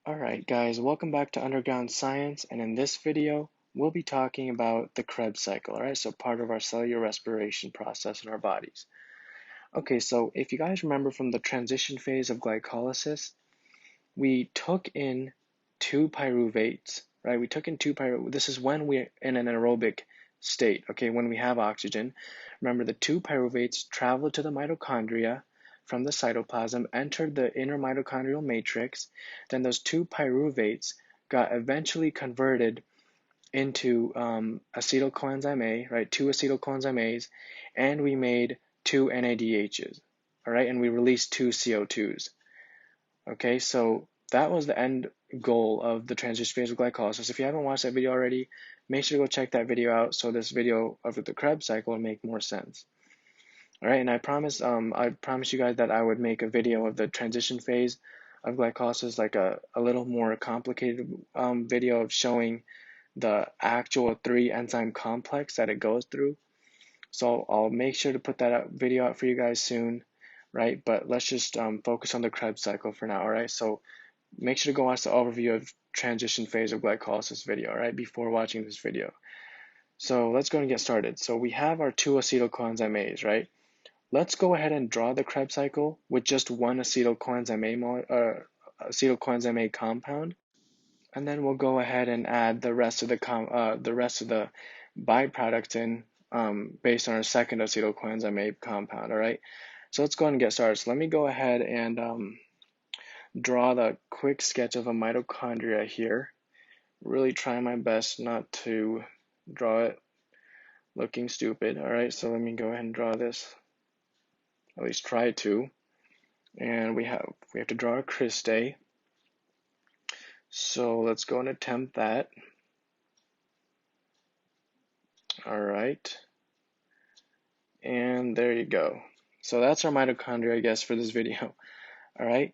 Alright guys, welcome back to Underground Science, and in this video, we'll be talking about the Krebs cycle, alright? So part of our cellular respiration process in our bodies. Okay, so if you guys remember from the transition phase of glycolysis, we took in two pyruvates, right? This is when we're in an aerobic state, okay? When we have oxygen. Remember, the two pyruvates traveled to the mitochondria from the cytoplasm, entered the inner mitochondrial matrix. Then those two pyruvates got eventually converted into acetyl coenzyme A, right? Two acetyl coenzyme A's, and we made two NADHs, all right? And we released two CO2s. Okay, so that was the end goal of the transition phase of glycolysis. If you haven't watched that video already, make sure to go check that video out so this video of the Krebs cycle will make more sense. All right, and I promise you guys that I would make a video of the transition phase of glycolysis, like a little more complicated video of showing the actual 3-enzyme complex that it goes through. So I'll make sure to put that video out for you guys soon, right? But let's just focus on the Krebs cycle for now, all right? So make sure to go watch the overview of transition phase of glycolysis video, all right, before watching this video. So let's go and get started. So we have our two acetyl coenzyme A's, right? Let's go ahead and draw the Krebs cycle with just one acetyl coenzyme A compound, and then we'll go ahead and add the rest of the byproducts in based on our second acetyl coenzyme A compound. All right. So let's go ahead and get started. So let me go ahead and draw the quick sketch of a mitochondria here. Really trying my best not to draw it looking stupid. All right. So let me go ahead and draw this. At least try to. And we have to draw a cristae. So let's go and attempt that. All right. And there you go. So that's our mitochondria, I guess, for this video. All right.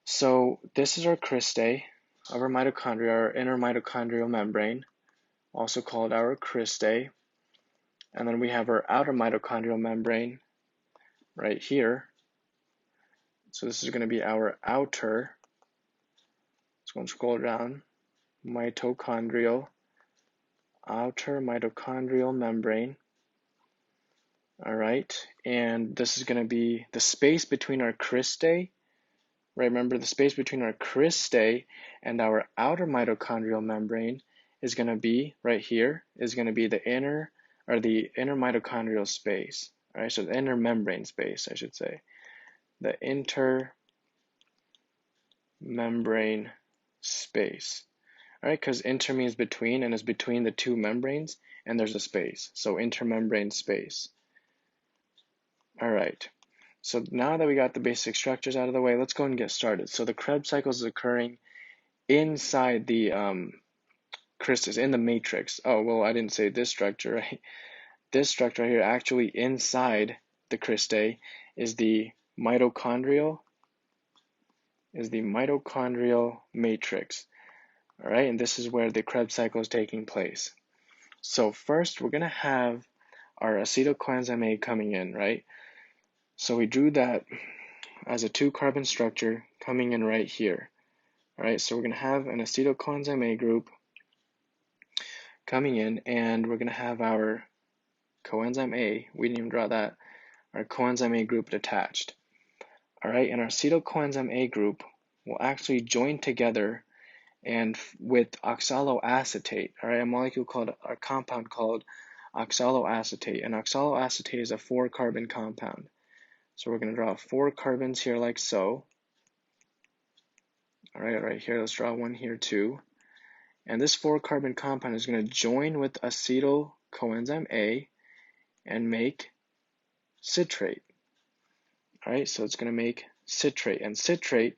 So this is our cristae of our mitochondria, our inner mitochondrial membrane, also called our cristae. And then we have our outer mitochondrial membrane right here. So this is going to be our outer, let's go and scroll down, outer mitochondrial membrane. All right, and this is going to be the space between our cristae, right? Remember, the space between our cristae and our outer mitochondrial membrane is going to be right here, is going to be the inner mitochondrial space. All right, so the inner membrane space, I should say. The intermembrane space. All right, because inter means between, and it's between the two membranes, and there's a space. So intermembrane space. All right, so now that we got the basic structures out of the way, let's go and get started. So the Krebs cycle is occurring inside the crystals, in the matrix. Oh, well, I didn't say this structure, right? This structure right here, actually inside the cristae, is the mitochondrial matrix. All right, and this is where the Krebs cycle is taking place. So first, we're going to have our acetyl coenzyme A coming in, right? So we drew that as a 2-carbon structure coming in right here. All right, so we're going to have an acetyl coenzyme A group coming in, and we're going to have our coenzyme A, we didn't even draw that, our coenzyme A group attached. All right, and our acetyl coenzyme A group will actually join together and with oxaloacetate, all right, a compound called oxaloacetate, and oxaloacetate is a 4-carbon compound. So we're going to draw 4 carbons here like so. All right, right here, let's draw one here too. And this 4-carbon compound is going to join with acetyl coenzyme A and make citrate. All right, so it's going to make citrate, and citrate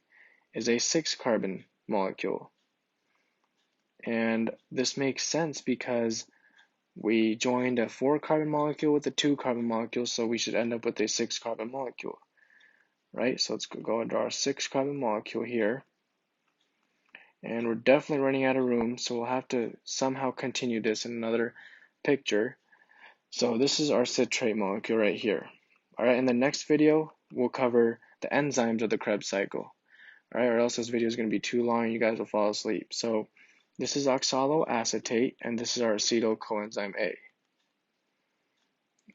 is a 6-carbon molecule. And this makes sense because we joined a 4-carbon molecule with a 2-carbon molecule, so we should end up with a 6-carbon molecule, right? So let's go and draw a 6-carbon molecule here. And we're definitely running out of room, so we'll have to somehow continue this in another picture. So this is our citrate molecule right here. All right, in the next video, we'll cover the enzymes of the Krebs cycle. all right, or else this video is going to be too long and you guys will fall asleep. So this is oxaloacetate, and this is our acetyl coenzyme A.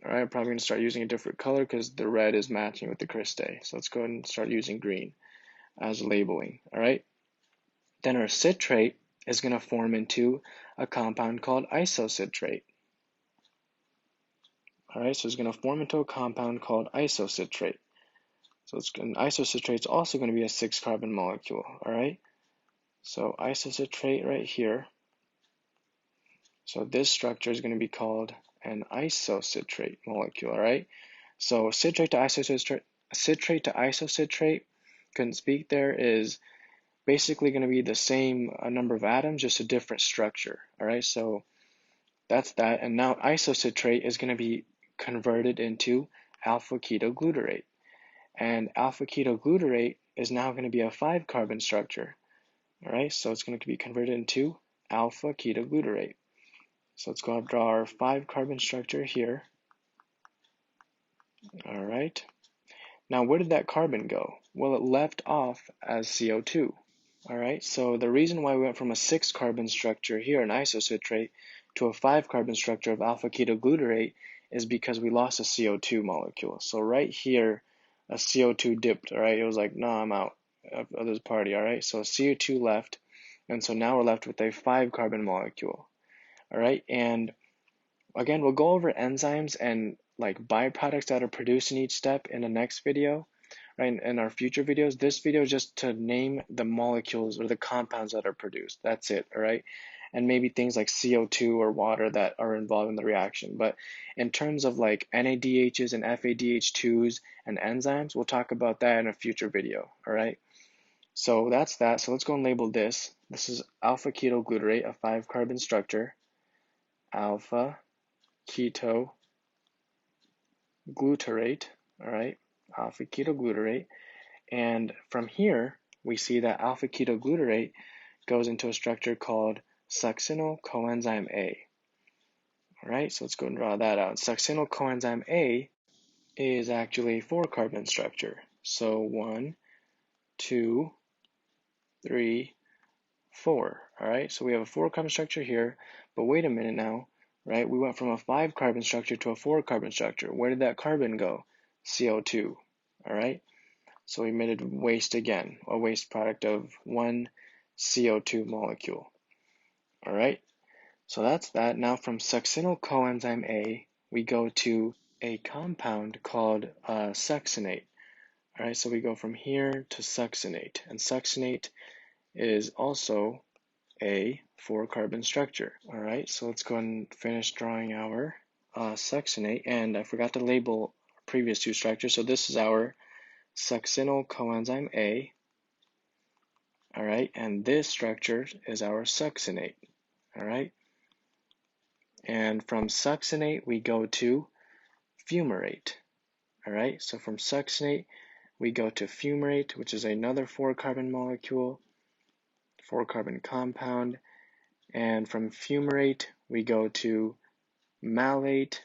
All right, I'm probably going to start using a different color because the red is matching with the crystay. So let's go ahead and start using green as labeling. All right, then our citrate is going to form into a compound called isocitrate. All right, so it's going to form into a compound called isocitrate. So isocitrate is also going to be a 6-carbon molecule. All right, so isocitrate right here. So this structure is going to be called an isocitrate molecule. All right, so citrate to isocitrate, couldn't speak there, is basically going to be the same number of atoms, just a different structure. All right, so that's that. And now isocitrate is going to be converted into alpha ketoglutarate. And alpha ketoglutarate is now going to be a 5-carbon structure. All right, so it's going to be converted into alpha ketoglutarate. So let's go ahead and draw our 5-carbon structure here. All right. Now, where did that carbon go? Well, it left off as CO2. All right, so the reason why we went from a 6-carbon structure here in isocitrate to a 5-carbon structure of alpha ketoglutarate is because we lost a CO2 molecule. So right here, a CO2 dipped, all right? It was like, no, I'm out of this party, all right? So CO2 left, and so now we're left with a 5-carbon molecule, all right? And again, we'll go over enzymes and like byproducts that are produced in each step in the next video. Right, in our future videos. This video is just to name the molecules or the compounds that are produced. That's it, all right? And maybe things like CO2 or water that are involved in the reaction. But in terms of like NADHs and FADH2s and enzymes, we'll talk about that in a future video, all right? So that's that. So let's go and label this. This is alpha ketoglutarate, a 5-carbon structure. Alpha ketoglutarate, all right? Alpha ketoglutarate. And from here, we see that alpha ketoglutarate goes into a structure called succinyl coenzyme A. All right, so let's go and draw that out. Succinyl coenzyme A is actually a 4-carbon structure. So 1, 2, 3, 4. All right, so we have a 4-carbon structure here, but wait a minute now, right? We went from a 5-carbon structure to a 4-carbon structure. Where did that carbon go? CO2. All right. So we emitted waste again, a waste product of 1 CO2 molecule. All right, so that's that. Now from succinyl coenzyme A, we go to a compound called succinate. All right, so we go from here to succinate, and succinate is also a 4-carbon structure. All right, so let's go and finish drawing our succinate, and I forgot to label previous 2 structures, so this is our succinyl coenzyme A, all right, and this structure is our succinate, all right, and from succinate we go to fumarate, all right, so from succinate we go to fumarate, which is another 4-carbon molecule, 4-carbon compound, and from fumarate we go to malate,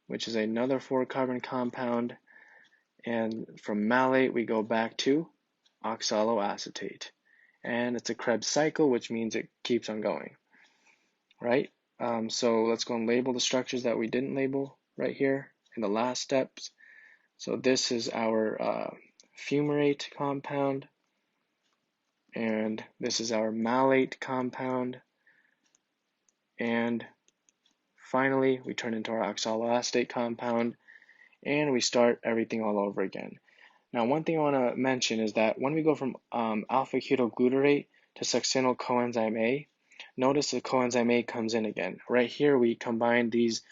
which is another 4-carbon compound, and from malate we go back to oxaloacetate, and it's a Krebs cycle, which means it keeps on going, right? So let's go and label the structures that we didn't label right here in the last steps. So this is our fumarate compound, and this is our malate compound, and finally we turn into our oxaloacetate compound, and we start everything all over again. Now, one thing I want to mention is that when we go from alpha ketoglutarate to succinyl coenzyme A, notice the coenzyme A comes in again. Right here, we combine these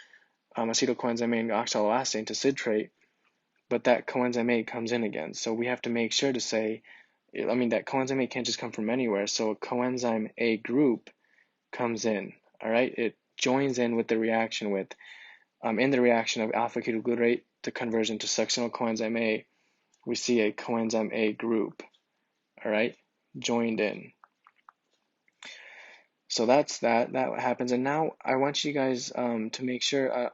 acetyl coenzyme A and oxaloacetate into citrate, but that coenzyme A comes in again. So we have to make sure to say, that coenzyme A can't just come from anywhere. So a coenzyme A group comes in, all right? It joins in with the reaction with, in the reaction of alpha ketoglutarate to conversion to succinyl coenzyme A, we see a coenzyme A group, all right, joined in. So that's that happens. And now I want you guys to make sure,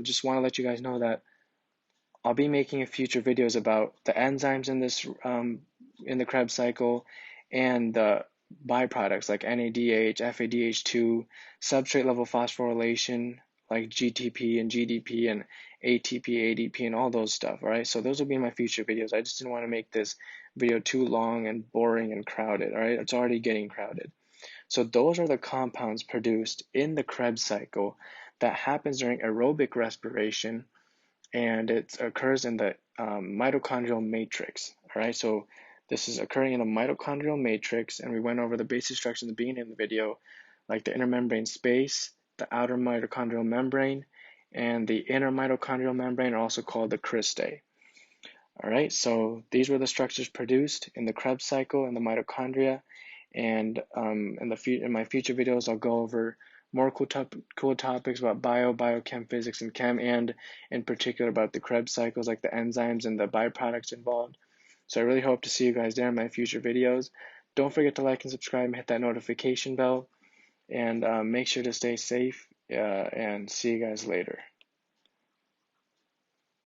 just want to let you guys know that I'll be making future videos about the enzymes in this in the Krebs cycle, and the byproducts like NADH, FADH2, substrate level phosphorylation like GTP and GDP and ATP, ADP, and all those stuff. All right, so those will be in my future videos. I just didn't want to make this video too long and boring and crowded. All right, it's already getting crowded. So those are the compounds produced in the Krebs cycle that happens during aerobic respiration, and it occurs in the mitochondrial matrix. All right, so this is occurring in a mitochondrial matrix, and we went over the basic structure in the beginning of the video, like the intermembrane space, the outer mitochondrial membrane, and the inner mitochondrial membrane are also called the cristae. All right, so these were the structures produced in the Krebs cycle and the mitochondria, and in my future videos, I'll go over more cool topics about biochem, physics, and chem, and in particular about the Krebs cycles, like the enzymes and the byproducts involved. So I really hope to see you guys there in my future videos. Don't forget to like and subscribe and hit that notification bell, and make sure to stay safe, and see you guys later.